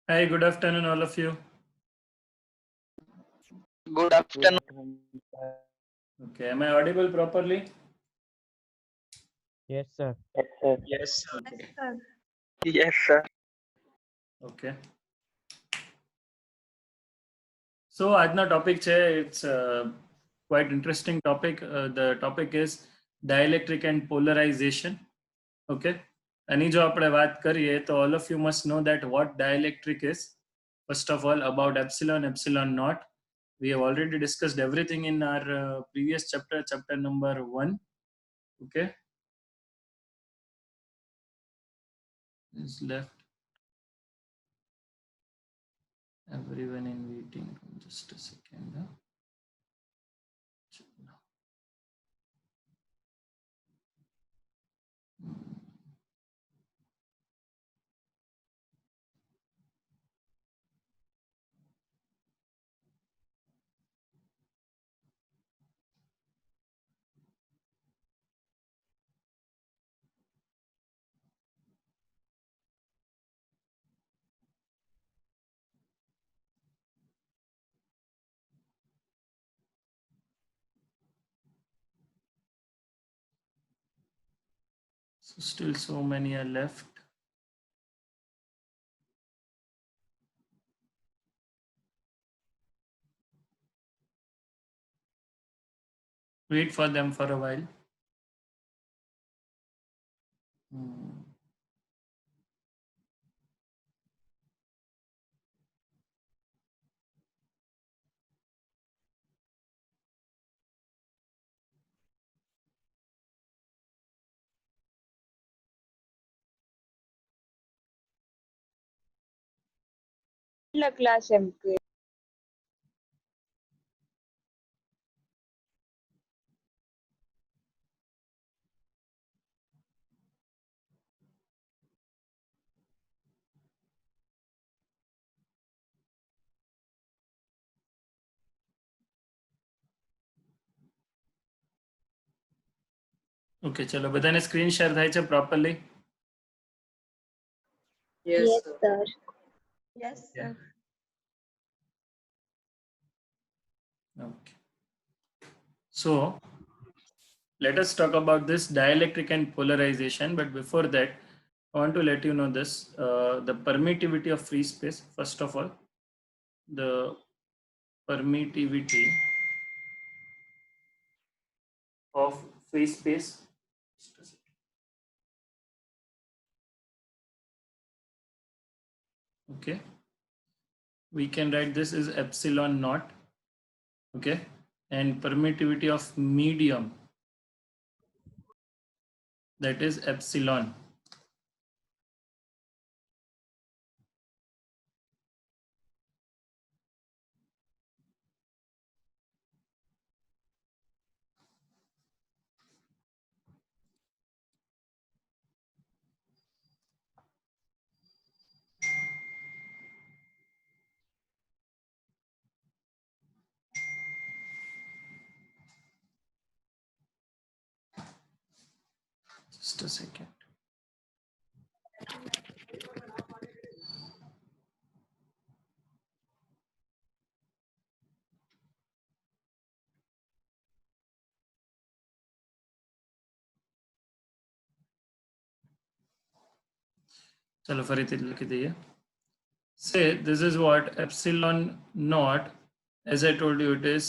Hi, good afternoon, all of you. Good afternoon. Okay, am I audible properly? Yes, sir. Yes, sir. Okay. Yes, sir. Okay. So, આજનો topic છે, it's a quite interesting topic. The topic is dielectric and polarization. Okay. એની જો આપણે વાત કરીએ તો all of you must know that what dielectric is. First of all, about epsilon, epsilon naught. We have already discussed everything in our previous chapter, chapter number 1. Okay. Is left everyone in waiting room. Just a second. So still so many are left. Wait for them for a while. La clase MK. Okay, ચલો બધાને screen share થાય છે properly? Yes, sir. Yes, sir. Okay. So let us talk about this dielectric and polarization. But before that, I want to let you know this, the permittivity of free space. First of all, the permittivity of free space. Okay, we can write this as epsilon naught. Okay, and permittivity of medium, that is epsilon. Just a second. चलो फरीથી લખી દઈએ. Say this is what epsilon naught, as I told you, it is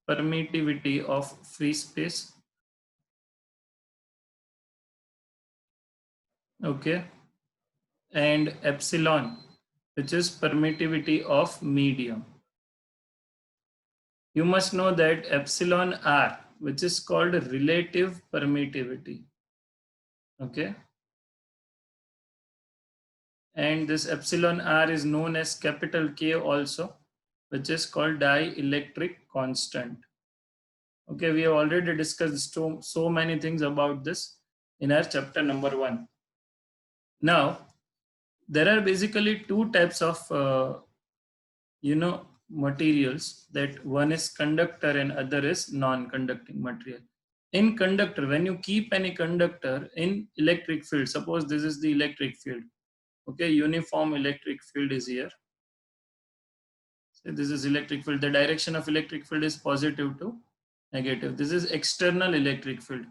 permittivity of free space. Okay, and epsilon, which is permittivity of medium. You must know that epsilon r, which is called relative permittivity. Okay, and this epsilon r is known as capital K also, which is called dielectric constant. Okay, we have already discussed so many things about this in our chapter number 1. Now, there are basically two types of materials, that one is conductor and other is non-conducting material. in conductor, when you keep any conductor in electric field, suppose this is the electric field, okay, uniform electric field is here. So this is electric field. The direction of electric field is positive to negative. This is external electric field.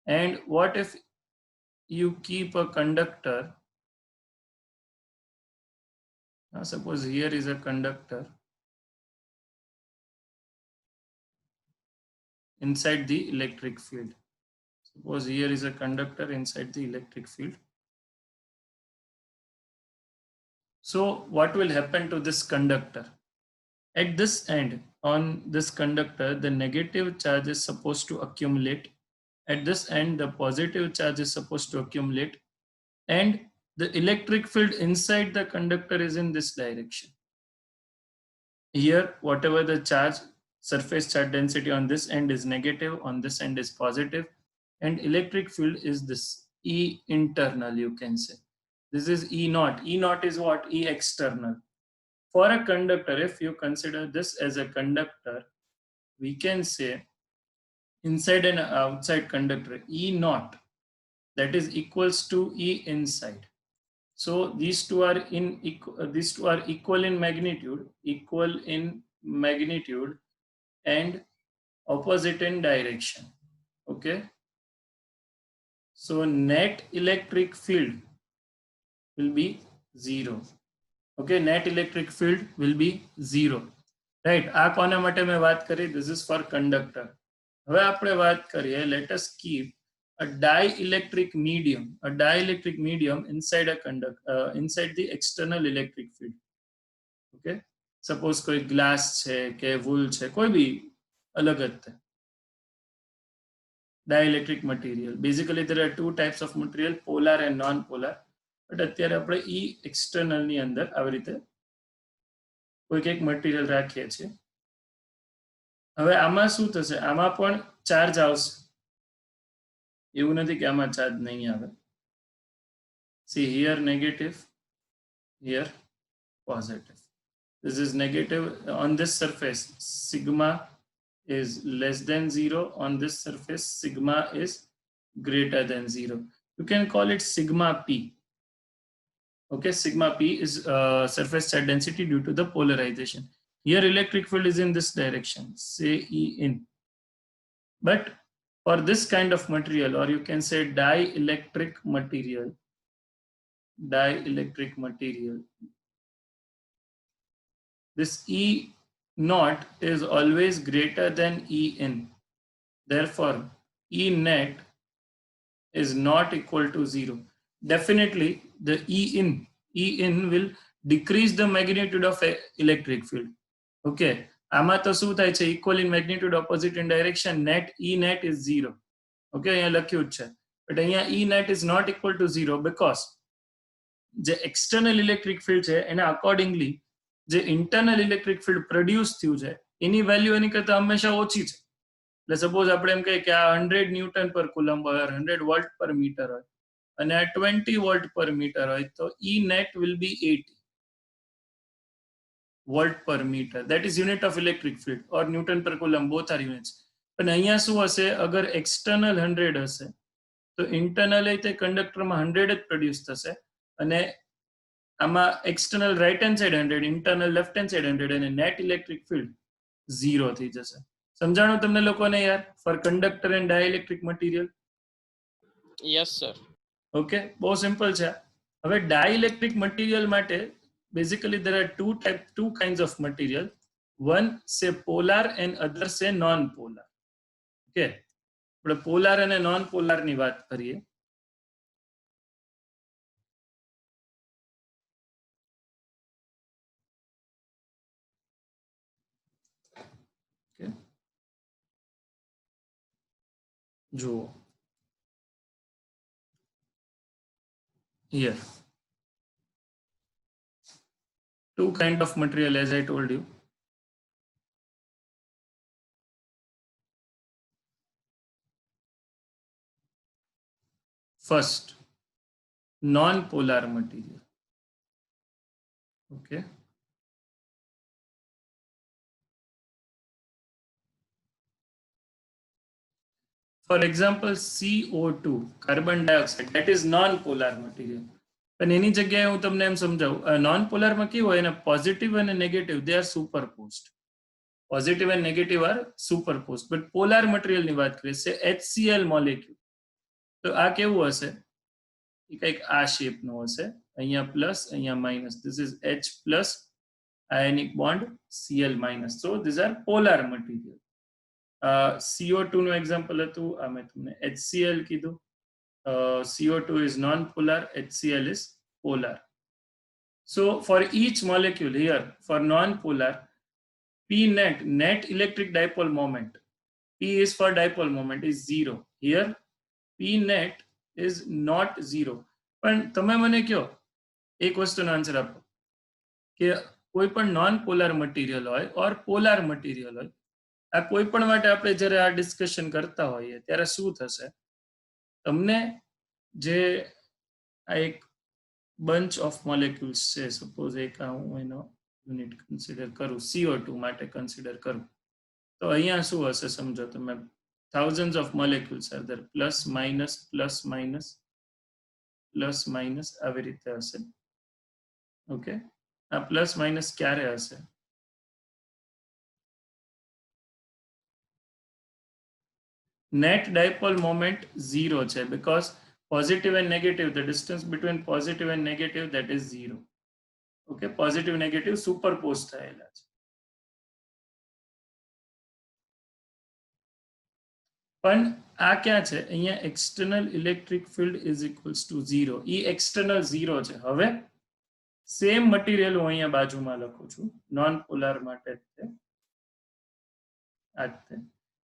And what if you keep a conductor? Now suppose here is a conductor inside the electric field. Suppose here is a conductor inside the electric field. So what will happen to this conductor? At this end, on this conductor, the negative charge is supposed to accumulate. At this end, the positive charge is supposed to accumulate. And the electric field inside the conductor is in this direction. Here, whatever the charge, surface charge density on this end is negative, on this end is positive, and electric field is this E internal, you can say. This is E naught. E naught is what? E external. For a conductor, if you consider this as a conductor, we can say inside and outside conductor, E naught, that is equals to E inside. So these two are equal in magnitude, and opposite in direction. Okay. So net electric field will be 0. Okay, net electric field will be 0. Right. આ કોના માટે મેં વાત કરી? This is for conductor. હવે આપણે વાત કરીએ, let us keep a dielectric medium inside a conductor, inside the external electric field. Okay. Suppose કોઈ glass છે કે wool છે, કોઈ બી અલગ જ dielectric material. Basically there are two types of material, polar and non-polar. But અત્યારે આપણે E external ની અંદર આવી રીતે કોઈક એક મટીરિયલ રાખીએ છીએ. હવે આમાં શું થશે? આમાં પણ ચાર્જ આવશે, એવું નથી કે આમાં ચાર્જ નહીં આવે. See here negative, here positive. This is negative on this surface. Sigma is less than 0. On this surface, sigma is greater than 0. You can call it sigma P. Okay, sigma P is surface charge density due to the polarization. Here electric field is in this direction, say E in. But for this kind of material, or you can say dielectric material, this E naught is always greater than E in. Therefore, E net is not equal to 0. Definitely, the E in will decrease the magnitude of electric field. Okay. આમાં તો શું થાય છે? Equal in magnitude, opposite in direction. Net E net is 0. Okay, અહીંયા લખ્યું જ છે. But અહીંયા E net is not equal to 0 because જે external electric field છે એના accordingly જે internal electric field produce થયું છે એની value એની કરતા હંમેશા ઓછી છે. એટલે સપોઝ આપણે એમ કહીએ કે આ 100 ન્યૂટન પર કુલમ્બ હોય, 100 વોલ્ટ પર મીટર હોય, અને આ 20 વોલ્ટ પર મીટર હોય, તો E net will be 80 volt પર metre. That is unit of electric field or Newton per coulomb, both are units. પણ અહીંયા શું હશે? અગર external 100 હશે તો internal તે કંડક્ટરમાં 100 જ પ્રોડ્યુસ થશે, અને આમાં external right hand side 100, internal left hand side 100, અને net electric field 0 થઈ જશે. સમજાણું તમને લોકોને યાર? For conductor and dielectric material. Yes, sir. Okay, બહુ સિમ્પલ છે. હવે dielectric material માટે basically there are two kinds of material. One say polar and other say non-polar. Okay, આપણે polar અને non-polar ની વાત કરીએ. Okay, જુઓ here. Two kind of material, as I told you. First, non-polar material. Okay. For example, CO2, carbon dioxide, that is non-polar material. પણ એની જગ્યાએ હું તમને એમ સમજાવું, નોન પોલારમાં કેવું હોય, એને પોઝિટિવ અને negative they are superposed. Positive and negative are superposed. But polar મટીરિયલની વાત કરીએ છે HCl મોલેક્યુલ, તો આ કેવું હશે? એ કંઈક આ શેપનું હશે, અહીંયા પ્લસ અહીંયા minus. This is H plus ionic bond Cl minus. So these are polar material. CO2 નું એક્ઝામ્પલ હતું, આ મેં તમને HCl કીધું. CO2 is non-polar, HCl is polar. So for each molecule here, for non-polar, P net electric dipole moment, P is for dipole moment, is 0. Here P net is not 0. પણ તમે મને કહો, એક વસ્તુનો આન્સર આપો કે કોઈ પણ નોન પોલાર મટીરિયલ હોય ઓર પોલાર મટીરિયલ હોય, આ કોઈ પણ માટે આપણે જ્યારે આ ડિસ્કશન કરતા હોઈએ ત્યારે શું થશે? તમને જે આ એક બંચ ઓફ મોલેક્યુલ્સ છે, સપોઝ એક હું એનો યુનિટ કન્સિડર કરું, CO2 માટે કન્સિડર કરું, તો અહીંયા શું હશે સમજો તમે? thousands of molecules are there, plus minus plus minus plus minus આવી રીતે હશે. ઓકે, આ પ્લસ માઇનસ ક્યારે હશે? Net dipole moment 0 છે, because positive and negative, the distance between positive and negative, that is 0. Okay, positive negative superpose થયેલા છે. પણ આ ક્યાં છે? અહીંયા external electric field is equals to 0. A external 0 છે. હવે સેમ મટીરિયલ હું અહીંયા બાજુમાં લખું છું, નોન પોલાર માટે છે આ રીતે.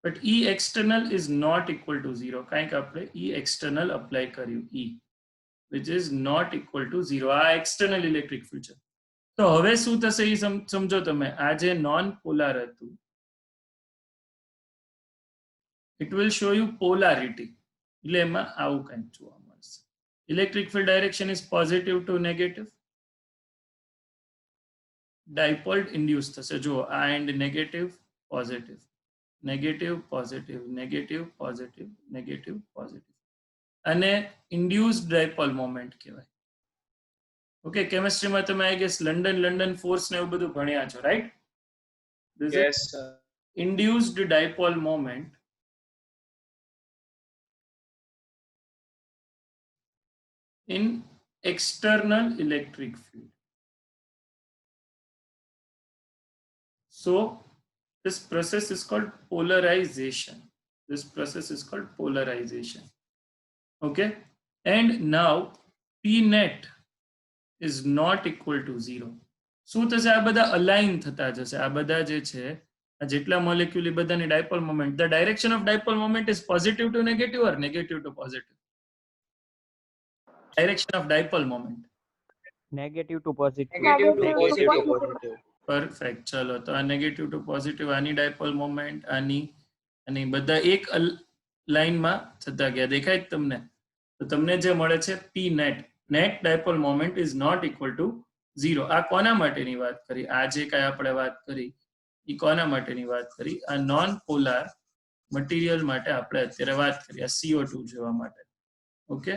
But E external is not equal to 0. કારણ કે આપણે E external apply કર્યું, E which is not equal to 0. આ external electric field છે. તો હવે શું થશે એ સમજો તમે. આ જે નોન પોલાર હતું, it will show you polarity. એટલે એમાં આવું કંઈક જોવા મળશે. Electric field direction is positive to negative. Dipole induced થશે. જો આ and negative positive, negative positive, negative positive, negative positive, અને ઇન્ડ્યુસ્ડ ડાયપોલ મોમેન્ટ કહેવાય. ઓકે, કેમિસ્ટ્રીમાં તમે આઈ ગેસ લંડન ફોર્સ ને એવું બધું ભણ્યા છો, right? Yes, sir. Induced dipole moment in external electric field. So this process is called polarization. This process is called polarization. Okay, and now P net is not equal to 0. શું થશે? આ બધા align થતા જશે. આ બધા જે છે, આ જેટલા મોલેક્યુલ, એ બધાની dipole moment, the direction of dipole moment is positive to negative or negative to positive? Direction of dipole moment negative to positive. Negative to positive. perfect. ચલો, તો આ નેગેટિવ ટુ પોઝિટિવ, આની ડાયપોલ મોમેન્ટ, આની અને બધા એક લાઈનમાં થતા ગયા. દેખાય જ તમને? તો તમને જે મળે છે P net, net dipole moment is not equal to 0. આ કોના માટેની વાત કરી? આ જે કાંઈ આપણે વાત કરી એ કોના માટેની વાત કરી? આ નોન પોલાર મટીરિયલ માટે આપણે અત્યારે વાત કરી, આ CO2 જેવા માટે. ઓકે,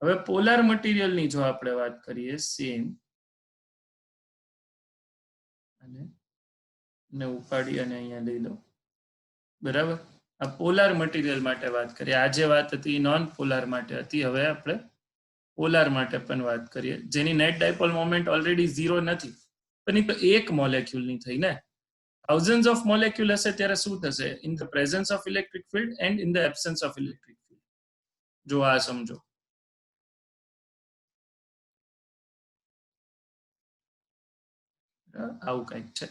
હવે પોલાર મટીરિયલની જો આપણે વાત કરીએ, સેમ અને ઉપાડી અને અહીંયા લઈ લો, બરાબર? આ પોલાર મટીરિયલ માટે વાત કરીએ. આ જે વાત હતી નોન પોલાર માટે હતી, હવે આપણે પોલાર માટે પણ વાત કરીએ, જેની નેટ ડાયપોલ મોમેન્ટ ઓલરેડી 0 નથી, પણ એ તો એક મોલેક્યુલની થઈ ને. thousands of molecule હશે ત્યારે શું થશે? In the presence of electric field and in the absence of electric field. જો આ સમજો. આવું કંઈક છે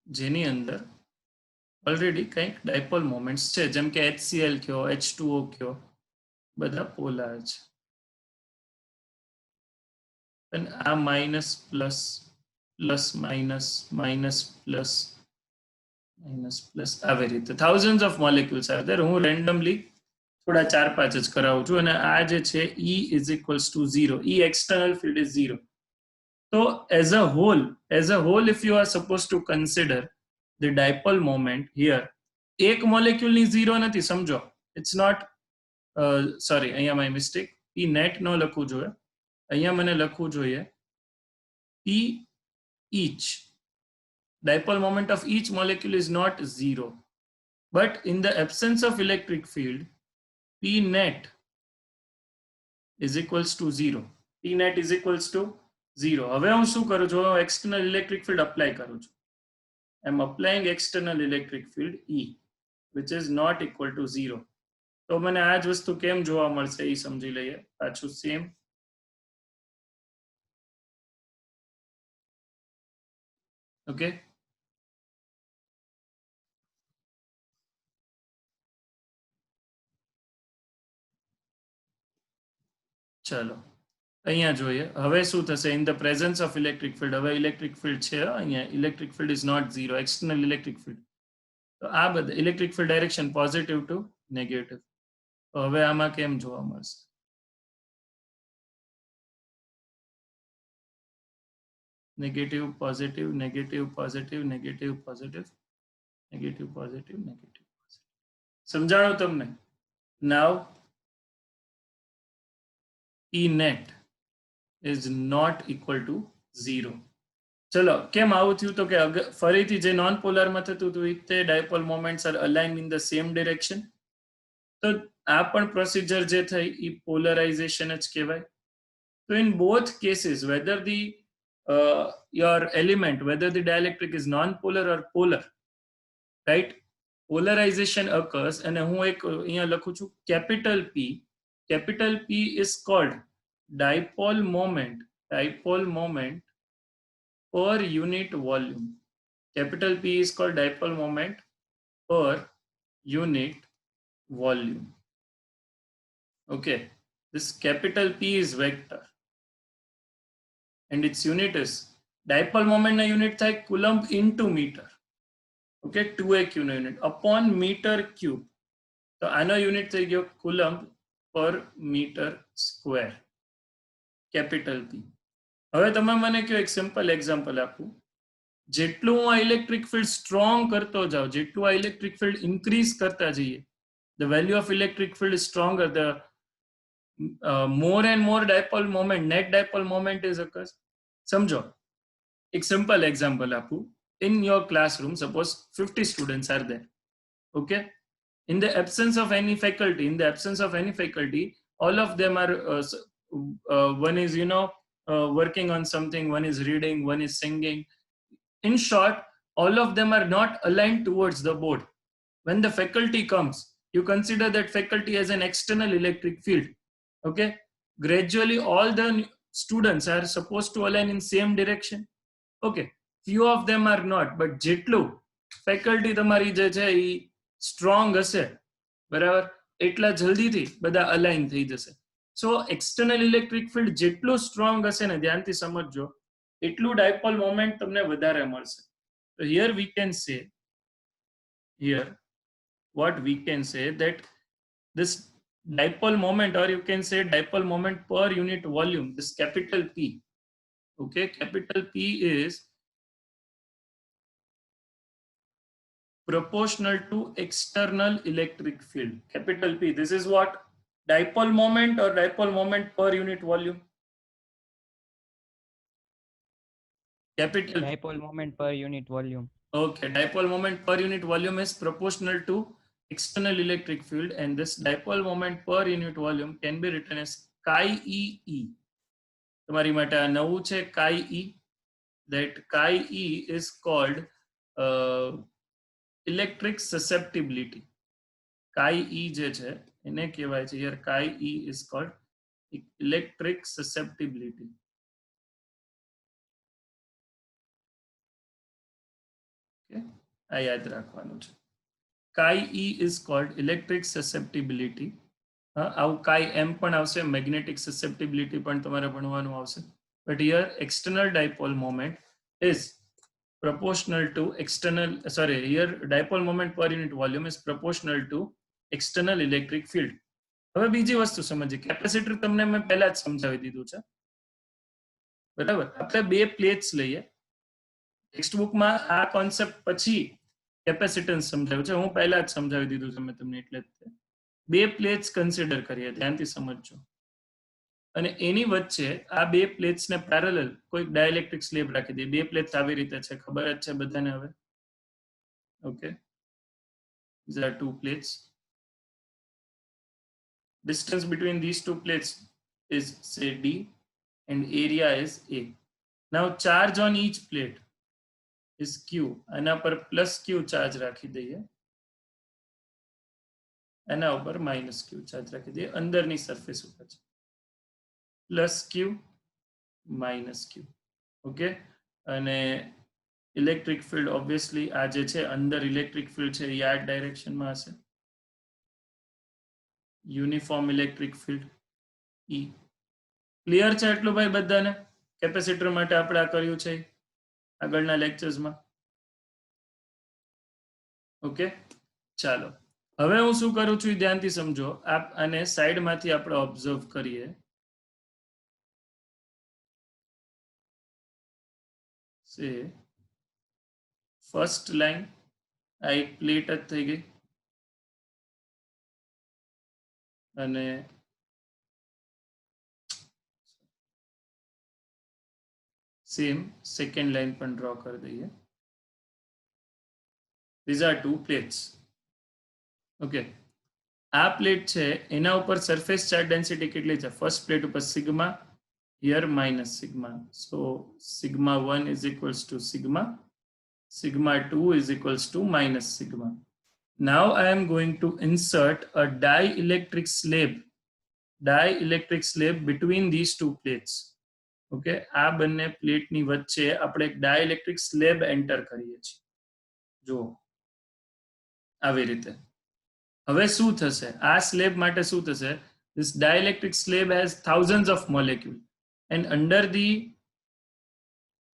જેની અંદર ઓલરેડી કંઈક ડાયપોલ મોમેન્ટ્સ છે, જેમ કે HCl કયો, H2O કયો, બધા પોલાર છે. અને આ minus plus plus minus minus plus minus plus આવી રીતે થાઉઝન્ડ્સ ઓફ મોલેક્યુલ્સ આવે ત્યારે હું રેન્ડમલી થોડા 4-5 જ કરાવું છું. અને આ જે છે E is equals to 0. E external field is 0. So as a whole, if you are supposed to consider the dipole moment here, એક મોલેક્યુલની 0 નથી, સમજો. ઇટ્સ નોટ સોરી, અહીંયા માય મિસ્ટેક, પી નેટ ન લખવું જોઈએ, અહીંયા મને લખવું જોઈએ પી each. Dipole moment of each molecule is not zero, but in the absence of electric field, P net is equals to zero. P net is equals to zero. હવે હું શું કરું છું? એક્સટર્નલ ઇલેક્ટ્રિક ફિલ્ડ અપ્લાય કરું છું. I am applying external electric field E, which is not equal to zero. તો મને આ જ વસ્તુ કેમ જોવા મળશે એ સમજી લઈએ. પાછું સેમ. ઓકે, ચલો અહીંયા જોઈએ. હવે શું થશે? In the presence of electric field, હવે ઇલેક્ટ્રિક ફિલ્ડ છે અહીંયા, electric field is not zero, external electric field. તો આ બધા electric field direction positive to negative. તો હવે આમાં કેમ જોવા મળશે? Negative positive, negative positive, negative positive, negative positive, negative positive. સમજાણું તમને? નાવ E net is not equal to zero. ચલો, કેમ આવું થયું? તો કે ફરીથી જે નોન પોલરમાં થતું હતું તે dipole moments are aligned in the same direction. તો આ પણ પ્રોસિજર જે થઈ એ પોલરાઇઝેશન જ કહેવાય. તો in both cases, whether the your element, whether the dielectric is non polar or polar, right, polarisation occurs. અને હું એક અહીંયા લખું છું capital P. Capital P is called dipole moment per unit volume. Capital P is called dipole moment per unit volume. Okay, this capital P is vector and its unit is dipole moment na unit થાય coulomb into meter. Okay, 2 q no unit upon meter cube. તો આનો unit થઈ ગયો coulomb પર metre square, capital P. હવે તમે મને કયો, એક સિમ્પલ એક્ઝામ્પલ આપું. જેટલું હું આ ઇલેક્ટ્રિક ફિલ્ડ સ્ટ્રોંગ કરતો જાઉં, જેટલું આ ઇલેક્ટ્રિક ફિલ્ડ ઇન્ક્રીઝ કરતા જઈએ, the value of electric field is stronger, the more and more dipole moment, net dipole moment is occurs. સમજો, એક સિમ્પલ એક્ઝામ્પલ આપું. In your classroom, suppose 50 students are there. Okay, in the absence of any faculty, all of them are one is working on something, one is reading, one is singing. In short, all of them are not aligned towards the board. When the faculty comes, you consider that faculty as an external electric field. Okay, gradually all the students are supposed to align in same direction. Okay, few of them are not, but જેટલું faculty તમારી જે છે એ strong હશે, બરાબર, એટલા જલ્દીથી બધા align થઈ જશે. સો એક્સટર્નલ ઇલેક્ટ્રિક ફિલ્ડ જેટલું સ્ટ્રોંગ હશે ને, ધ્યાનથી સમજજો, એટલું ડાયપોલ મોમેન્ટ તમને વધારે મળશે. તો here we can say, here what we can say that this dipole moment, or you can say dipole moment per unit volume, this capital P, okay, capital P is proportional to external electric field. Capital P, this is what? Dipole moment or dipole moment per unit volume? Capital Dipole moment per unit volume. Okay, dipole moment per unit volume is proportional to external electric field, and this dipole moment per unit volume can be written as chi E. તમારી માટે આ નવું છે, chi E. That chi E is called electric susceptibility. Chi E જે છે એને કહેવાય છે, here chi E is called electric susceptibility. Okay, આ યાદ રાખવાનું છે. Chi E is called electric susceptibility. આવું chi M પણ આવશે, magnetic susceptibility પણ તમારે ભણવાનું આવશે. But here external dipole moment is proportional to here dipole moment per unit volume is proportional to external electric field. હવે બીજી વસ્તુ સમજીએ. કેપેસિટર તમને મેં પહેલા જ સમજાવી દીધું છે, બરાબર. આપણે બે પ્લેટ્સ લઈએ. ટેક્સ્ટ બુકમાં આ કોન્સેપ્ટ પછી કેપેસિટન્સ સમજાવ્યું છે, હું પહેલા જ સમજાવી દીધું છે મેં તમને, એટલે બે પ્લેટ્સ કન્સિડર કરીએ, ધ્યાનથી સમજજો, અને એની વચ્ચે આ બે પ્લેટ્સ ને પેરેલલ કોઈ ડાઇલેક્ટ્રિક સ્લેબ રાખી દઈએ. બે પ્લેટ્સ આવી રીતે છે, ખબર જ છે બધાને હવે. Okay, these are two plates. Distance between these two plates is say d and area is a. Now charge on each plate is q. આના પર પ્લસ q ચાર્જ રાખી દઈએ, એના ઉપર માઇનસ q ચાર્જ રાખી દઈએ. અંદરની સરફેસ ઉપર છે plus q minus q. Okay, અને ઇલેક્ટ્રિક ફિલ્ડ ઓબ્વિયસલી આ જે છે અંદર ઇલેક્ટ્રિક ફિલ્ડ છે એ આ ડાયરેક્શનમાં હશે, uniform electric field E. Clear છે એટલું ભાઈ બધાને? કેપેસિટર માટે આપણે આ કર્યું છે આગળના લેક્ચર્સમાં. ઓકે, ચાલો હવે હું શું કરું છું ધ્યાનથી સમજો. આપ આને સાઈડમાંથી આપણે ઓબ્ઝર્વ કરીએ. સે ફર્સ્ટ લાઈન આ એક પ્લેટ જ થઈ ગઈ, અને સેમ સેકન્ડ લાઈન પણ ડ્રો કરી દઈએ. these are two plates. Okay, આ પ્લેટ છે એના ઉપર સરફેસ ચાર્જ ડેન્સિટી કેટલી છે? ફર્સ્ટ પ્લેટ ઉપર sigma, here minus sigma. So sigma 1 is equals to sigma, sigma 2 is equals to minus sigma. Now I am going to insert a dielectric slab between these two plates. Okay, આ બંને પ્લેટની વચ્ચે આપણે એક dielectric slab enter કરીએ છીએ. જુઓ આવી રીતે. હવે શું થશે આ સ્લેબ માટે? શું થશે? This dielectric slab has thousands of molecules, and under the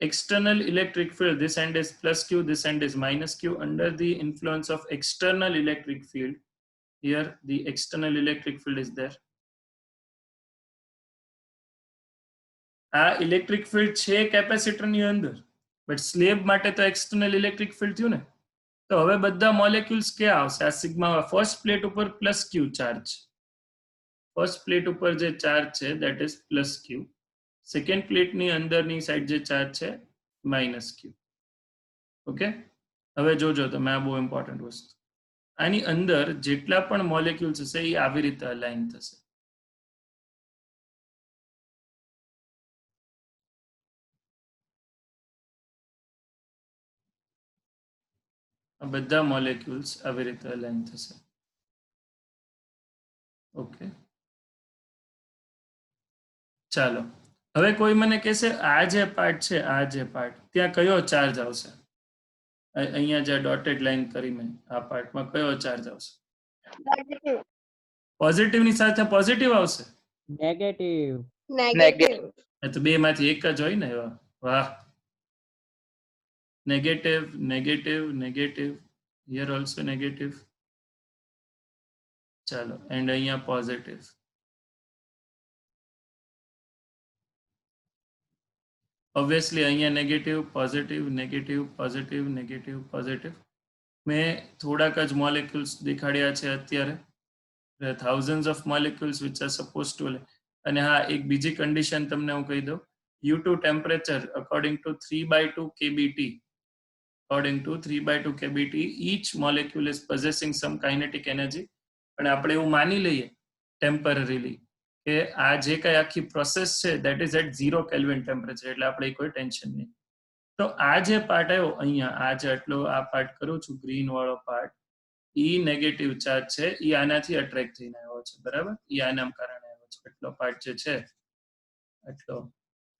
external electric field, this end is plus q, this end is minus q. Under the influence of external electric field, here the external electric field is there. આ electric field છે કેપેસિટરની અંદર, but slab માટે તો external electric field થયું ને. તો હવે બધા મોલેક્યુલ્સ ક્યાં આવશે? આ સિગ્મા ફર્સ્ટ પ્લેટ ઉપર પ્લસ ક્યુ ચાર્જ, ફર્સ્ટ પ્લેટ ઉપર જે ચાર્જ છે that is plus Q. Second પ્લેટની અંદરની સાઈડ જે ચાર્જ છે માઇનસ ક્યુ. ઓકે, હવે જોજો તમે, આ બહુ ઇમ્પોર્ટન્ટ વસ્તુ. આની અંદર જેટલા પણ મોલેક્યુલ્સ હશે એ આવી રીતે અલાઇન થશે. આ બધા મોલેક્યુલ્સ આવી રીતે અલાઇન થશે. ઓકે, ચાલો હવે કોઈ મને કહેશે આ જે પાર્ટ છે, આ જે પાર્ટ, ત્યાં કયો ચાર્જ આવશે? અહીંયા જે ડોટેડ લાઈન કરી મેં, આ પાર્ટમાં કયો ચાર્જ આવશે? પોઝિટિવ ની સાથે પોઝિટિવ આવશે? નેગેટિવ. Negative. તો બે માંથી એક જ હોય ને. વાહ, negative negative negative, here also negative. ચાલો, એન્ડ અહીંયા પોઝિટિવ. ઓબ્વિયસલી અહીંયા negative positive negative positive negative positive. મેં થોડાક જ મોલેક્યુલ્સ દેખાડ્યા છે અત્યારે. thousands of molecules which are supposed to. અને હા, એક બીજી કન્ડિશન તમને હું કહી દઉં. U2 temperature according to 3/2 kBT, according to 3/2 kBT, each molecule is possessing some kinetic energy. પણ આપણે એવું માની લઈએ ટેમ્પરરીલી કે આ જે કઈ આખી પ્રોસેસ છે that is at 0 kelvin temperature, એટલે આપણે કોઈ ટેન્શન નહીં. તો આ જે પાર્ટ આવ્યો અહીંયા, આ જે આટલો આ પાર્ટ કરું છું ગ્રીન વાળો પાર્ટ, ઈ નેગેટિવ ચાર્જ છે, ઈ આનાથી અટ્રેક્ટ થઈને આવ્યો છે, બરાબર? ઈ આના કારણે આવ્યો છે. એટલો પાર્ટ જે છે એટલો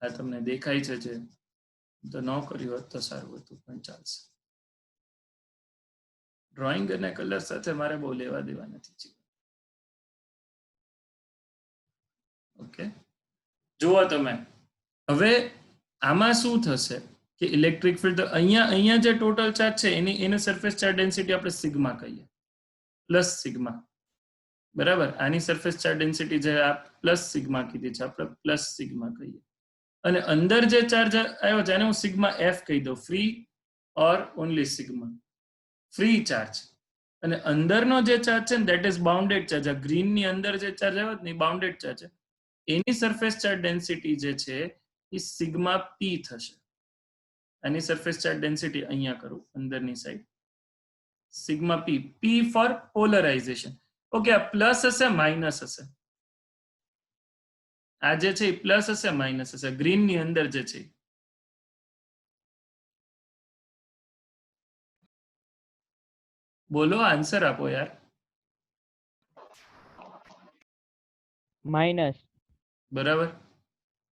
આ તમને દેખાય છે, જે તો ન કર્યું હોત તો સારું હતું, પણ ચાલશે. ડ્રોઈંગ અને કલર સાથે મારે બહુ લેવા દેવા નથી. ઓકે, જુઓ તમે હવે આમાં શું થશે કે ઇલેક્ટ્રિક ફિલ્ડ અહીંયા જે ટોટલ ચાર્જ છે એની સરફેસ ચાર્જ ડેન્સિટી આપણે સિગ્મા કહીએ, પ્લસ સિગ્મા, બરાબર? આની સરફેસ ચાર્જ ડેન્સિટી જે આ પ્લસ સિગ્મા કીધી છે આપણે પ્લસ સિગ્મા કહીએ. અને અંદર જે ચાર્જ આવ્યો છે એને હું સિગ્મા એફ કહી દઉં, ફ્રી ઓર ઓનલી સિગ્મા, ફ્રી ચાર્જ. અને અંદરનો જે ચાર્જ છે ને ધેટ ઇઝ બાઉન્ડેડ ચાર્જ. આ ગ્રીન ની અંદર જે ચાર્જ આવે ને એ બાઉન્ડેડ ચાર્જ છે. એની સરફેસ ચાર્જ ડેન્સિટી જે છે એ સિગ્મા પી થશે. આની સરફેસ ચાર્જ ડેન્સિટી અહીંયા કરું અંદરની સાઈડ, સિગ્મા પી. P four polarisation. ઓકે, આ પ્લસ હશે માઇનસ હશે, આ જે છે એ પ્લસ હશે માઇનસ હશે, ગ્રીન ની અંદર જે છે. બોલો, આન્સર આપો યાર. માઇનસ. બરાબર.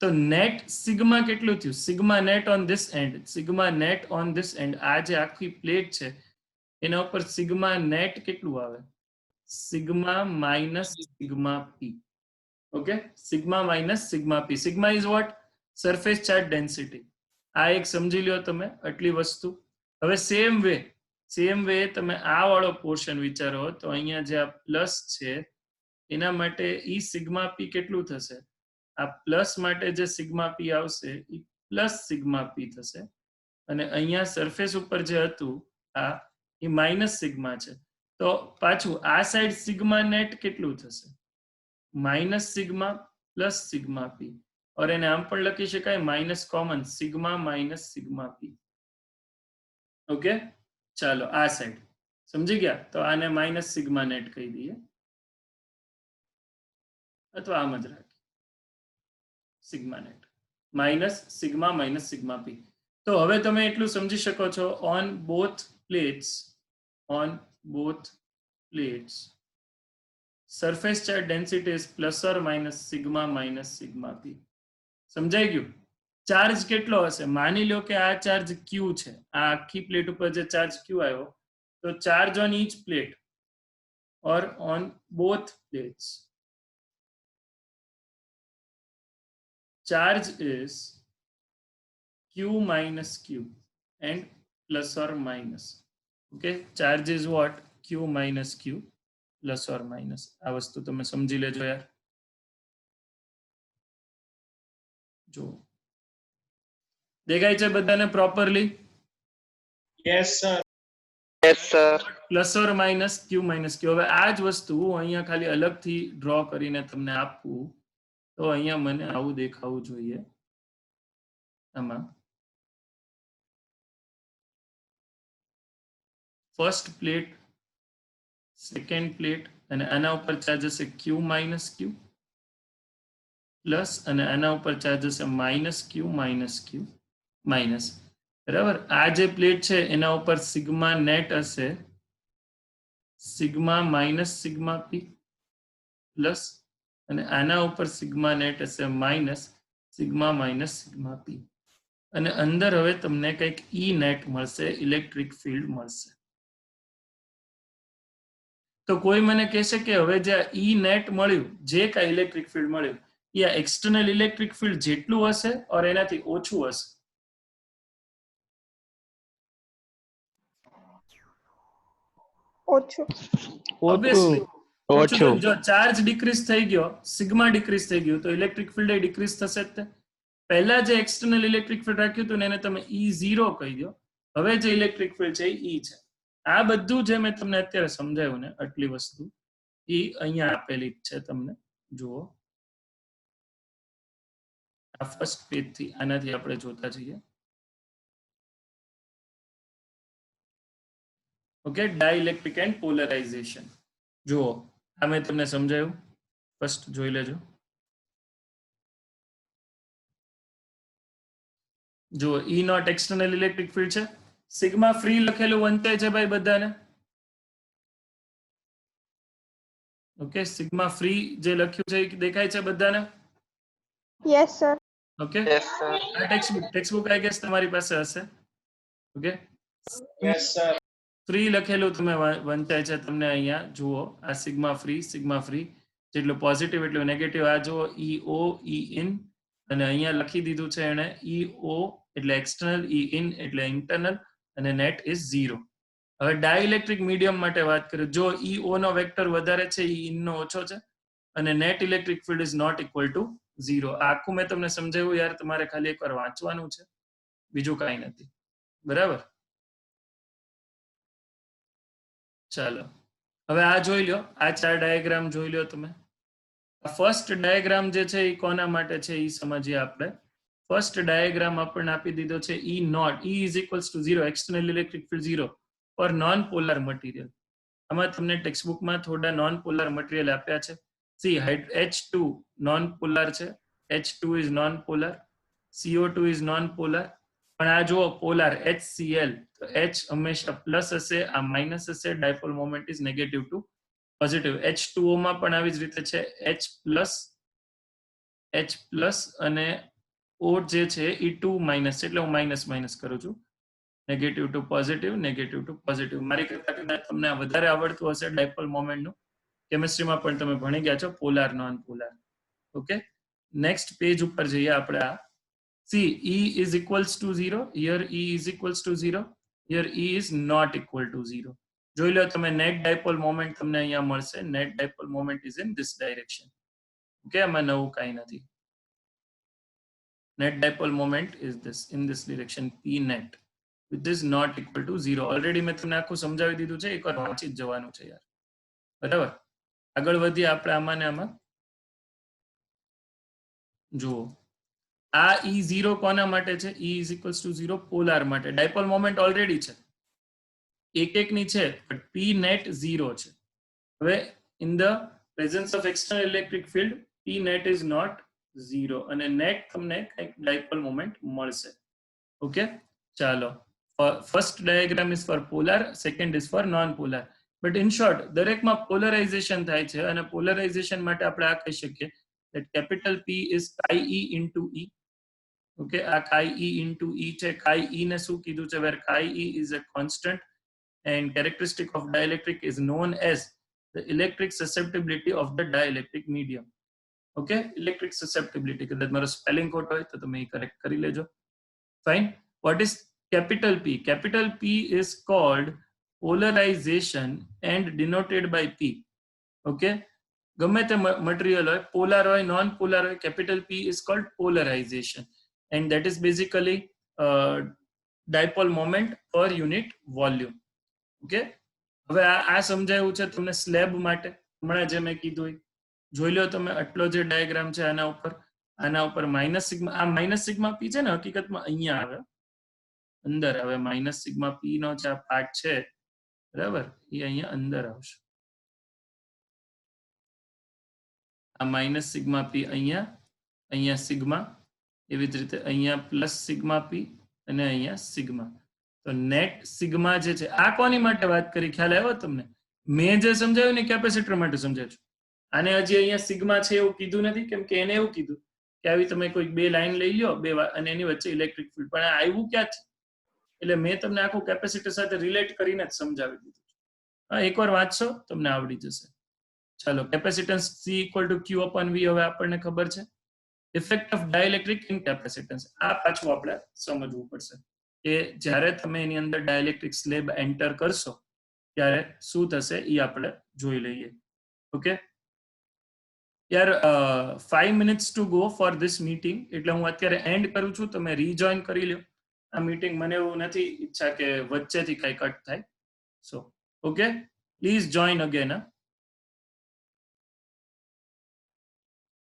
તો નેટ સિગ્મા કેટલું થયું? Sigma net on this and, sigma net on this and. આ જે આખી પ્લેટ છે એના ઉપર સિગ્મા નેટ કેટલું આવે? Sigma minus sigma P. Okay, sigma minus sigma P. Sigma is what? Surface charge density. આ એક સમજી લ્યો તમે આટલી વસ્તુ. હવે સેમ વે તમે આ વાળો પોર્શન વિચારો તો અહીંયા જે આ પ્લસ છે એના માટે ઈ સિગ્મા પી કેટલું થશે? આ પ્લસ માટે જે સિગ્મા પી આવશે એ પ્લસ સિગ્મા પી થશે, અને અહીંયા સરફેસ ઉપર જે હતું આ એ માઇનસ સિગ્મા છે. તો પાછું આ સાઈડ સિગ્મા નેટ કેટલું થશે? માઇનસ સિગ્મા પ્લસ સિગ્મા પી. और એને આમ પણ લખી શકાય minus common, sigma minus sigma પી. ઓકે, ચાલો આ સાઈડ સમજી ગયા? તો આને માઇનસ સિગ્મા નેટ કહી દઈએ, અથવા આમ જ રાખીએ સિગ્મા નેટ. માઇનસ સિગ્મા પી. તો હવે તમે એટલું સમજી શકો છો, on both plates surface charge density is plus or minus sigma પી. સમજાઈ ગયું? ચાર્જ કેટલો હશે? માની લો કે આ ચાર્જ ક્યુ છે, આ આખી પ્લેટ ઉપર જે ચાર્જ ક્યુ આવ્યો, તો charge on each plate or on both plates, charge is q minus q and plus or minus. Okay, charge is what? q minus q plus or minus. આ વસ્તુ તમે સમજી લેજો યાર. જો દેખાય છે બધાને properly? Yes, sir. Plus or minus q minus q. હવે આ જ વસ્તુ અહીંયા ખાલી અલગથી ડ્રો કરીને તમને આપવું, તો અહીંયા મને આવું દેખાવું જોઈએ. આમાં ફર્સ્ટ પ્લેટ, સેકન્ડ પ્લેટ, અને આના ઉપર ચાર્જ હશે ક્યુ માઇનસ ક્યુ પ્લસ, અને આના ઉપર ચાર્જ હશે માઇનસ ક્યુ માઇનસ. બરાબર. આ જે પ્લેટ છે એના ઉપર સિગ્મા નેટ હશે સિગ્મા માઇનસ સિગ્મા પી પ્લસ, અને આના ઉપર સિગ્મા નેટ હશે માઇનસ સિગ્મા પી. અને અંદર હવે તમને કંઈક ઈ નેટ મળશે, ઇલેક્ટ્રિક ફિલ્ડ મળશે. તો કોઈ મને કહેશે કે હવે જે ઈ નેટ મળ્યું, જે કાંઈ ઇલેક્ટ્રિક ફિલ્ડ મળ્યું, એ આ એક્સટર્નલ ઇલેક્ટ્રિક ફિલ્ડ જેટલું હશે ઓર એનાથી ઓછું હશે? ઓછું. ઓબ્વિયસલી ઓછું. જો ચાર્જ ડિક્રીઝ થઈ ગયો, સિગ્મા ડિક્રીઝ થઈ ગયું, તો ઇલેક્ટ્રિક ફિલ્ડ એ ડિક્રીઝ થશે જ તે. પહેલા જે એક્સટર્નલ ઇલેક્ટ્રિક ફિલ્ડ રાખ્યું હતું ને એને તમે E0 કહી દો. હવે જે ઇલેક્ટ્રિક ફિલ્ડ છે એ E છે. આ બધું જે મેં તમને અત્યારે સમજાવ્યું ને આટલી વસ્તુ, એ અહીંયા આપેલી છે તમને. જુઓ, આ ફર્સ્ટ પેજ થી આનાથી આપણે જોતા જઈએ. Okay, dielectric and polarisation. જુઓ, આ મેં તમને સમજાવ્યું, ફર્સ્ટ જોઈ લેજો. જુઓ, E not external electric field છે, સિગ્મા ફ્રી લખેલું વંચાય છે ભાઈ બધાને? ઓકે, સિગ્મા ફ્રી જે લખ્યું છે એ દેખાય છે બધાને? Yes sir. ઓકે, આ ટેક્સ્ટબુક આઈ ગેસ તમારી પાસે હશે. Okay, Yes, sir. ફ્રી લખેલું તમે વંચાય છે તમને અહીંયા. જુઓ, આ સિગ્મા ફ્રી જેટલું પોઝિટિવ એટલું નેગેટિવ. આ જુઓ, ઈ ઓ ઈ ઇન, અને અહીંયા લખી દીધું છે એને ઈ ઓ એટલે એક્સટર્નલ, ઈ ઇન એટલે ઇન્ટરનલ, અને નેટ ઇઝ 0. હવે ડાઇલેક્ટ્રિક મીડિયમ માટે વાત કરીએ. જો ઈ ઓ નો વેક્ટર વધારે છે, ઈ ઇન નો ઓછો છે, અને net electric field is not equal to 0. આ આખું મેં તમને સમજાવ્યું યાર, તમારે ખાલી એકવાર વાંચવાનું છે, બીજું કાંઈ નથી. બરાબર? ચાલો. હવે આ જોઈ લો, આ 4 ડાયાગ્રામ જોઈ લો તમે. આ ફર્સ્ટ ડાયાગ્રામ જે છે એ કોના માટે છે એ સમજીએ આપણે. ફર્સ્ટ ડાયાગ્રામ આપણને આપી દીધો છે E not, E is equals to 0, external electric field 0 for non polar material. આમાં તમને ટેક્સ્ટબુકમાં થોડા નોન પોલર મટીરિયલ આપ્યા છે. સી H2 નોન પોલર છે, H2 is non polar, CO2 is non polar. પણ આ જુઓ પોલર HCl, તો H હંમેશા પ્લસ હશે, આ માઇનસ હશે, dipole moment is negative to positive. H2O માં પણ આવી જ રીતે છે, H પ્લસ અને O જે છે એ 2 માઇનસ છે, એટલે હું માઇનસ માઇનસ કરું છું. Negative to positive, negative to positive. મારી કરતા કદાચ તમને વધારે આવડતું હશે ડાયપોલ મોમેન્ટનું. કેમિસ્ટ્રીમાં પણ તમે ભણી ગયા છો polar non polar. Okay, next page ઉપર જઈએ આપણે. આ C E is equals to 0, here E is equals to 0, here E is not equal to 0. જોઈ લો તમે, નેટ ડાયપોલ મોમેન્ટ તમને અહીંયા મળશે. Net dipole moment is in this direction. Okay, આમાં નવું કાંઈ નથી. net dipole moment is this in this direction, P net, which is not equal to 0. Already મેં તમને આખું સમજાવી દીધું છે, એકવાર વાંચી જ જવાનું છે યાર. બરાબર, આગળ વધીએ આપણે આમાં ને આમાં. જુઓ, આ E0 કોના માટે છે? E is equals to 0 polar માટે. ડાયપોલ મોમેન્ટ ઓલરેડી છે, એક એકની છે, but P net 0 છે. હવે in the presence of external electric field, P net is not 0 અને નેટ તમને કંઈક ડાયપોલ મોમેન્ટ મળશે. ઓકે, ચાલો. First diagram is four polar, second is four non polar. But in short દરેકમાં polarisation થાય છે, અને પોલરાઇઝેશન માટે આપણે આ કહી શકીએ that capital P is chi E into E. Okay, આ chi E into E છે. chi E ને શું કીધું છે? where chi E is a constant and characteristic of dielectric is known as the electric susceptibility of the dielectric medium. Okay, electric susceptibility. કદાચ મારો spelling ખોટો હોય તો તમે કરેક્ટ કરી લેજો. Fine. What is capital P? Capital P is called polarisation and denoted by P. Okay, ગમે તે મટીરિયલ હોય, પોલાર હોય, નોન પોલાર હોય, capital P is called polarisation and that is basically dipole moment per unit volume. Okay, હવે આ સમજાયું છે તમને સ્લેબ માટે. હમણાં જે મેં કીધું જોઈ લો તમે, આટલો જે ડાયાગ્રામ છે આના ઉપર માઇનસ સિગ્મા, આ માઇનસ સિગ્મા પી છે ને, હકીકતમાં અહીંયા આવે, અંદર આવે. માઇનસ સિગ્મા પી નો જે આ પાર્ટ છે, બરાબર, એ અહીંયા અંદર આવશે. આ માઇનસ સિગ્મા પી અહીંયા સિગ્મા, એવી જ રીતે અહીંયા પ્લસ સિગ્મા પી અને અહીંયા સિગ્મા. તો નેટ સિગ્મા જે છે, આ કોની માટે વાત કરી? ખ્યાલ આવ્યો તમને? મેં જે સમજાવ્યું ને કેપેસિટર માટે સમજાવ્યું. આને હજી અહીંયા સિગ્મા છે એવું કીધું નથી, કેમ કે એને એવું કીધું કે આવી તમે કોઈ બે લાઈન લઈ લો, અને એની વચ્ચે ઇલેક્ટ્રિક ફિલ્ડ. પણ આ આવ્યું ક્યાંથી? એટલે મેં તમને આખું કેપેસિટર સાથે રિલેટ કરીને જ સમજાવી દીધું. હા, એકવાર વાંચશો તમને આવડી જશે. ચાલો, capacitance C equal to Q upon V હવે આપણને ખબર છે. Effect of dielectric in capacitance, આ પાછું આપણે સમજવું પડશે કે જ્યારે તમે એની અંદર ડાઇલેક્ટ્રિક સ્લેબ એન્ટર કરશો ત્યારે શું થશે એ આપણે જોઈ લઈએ. ઓકે યાર, 5 minutes to go for this meeting, એટલે હું અત્યારે એન્ડ કરું છું. તમે રીજોઈન કરી લો આ મીટિંગ. મને એવું નથી ઈચ્છા કે વચ્ચેથી કઈ કટ થાય. So okay, please join again.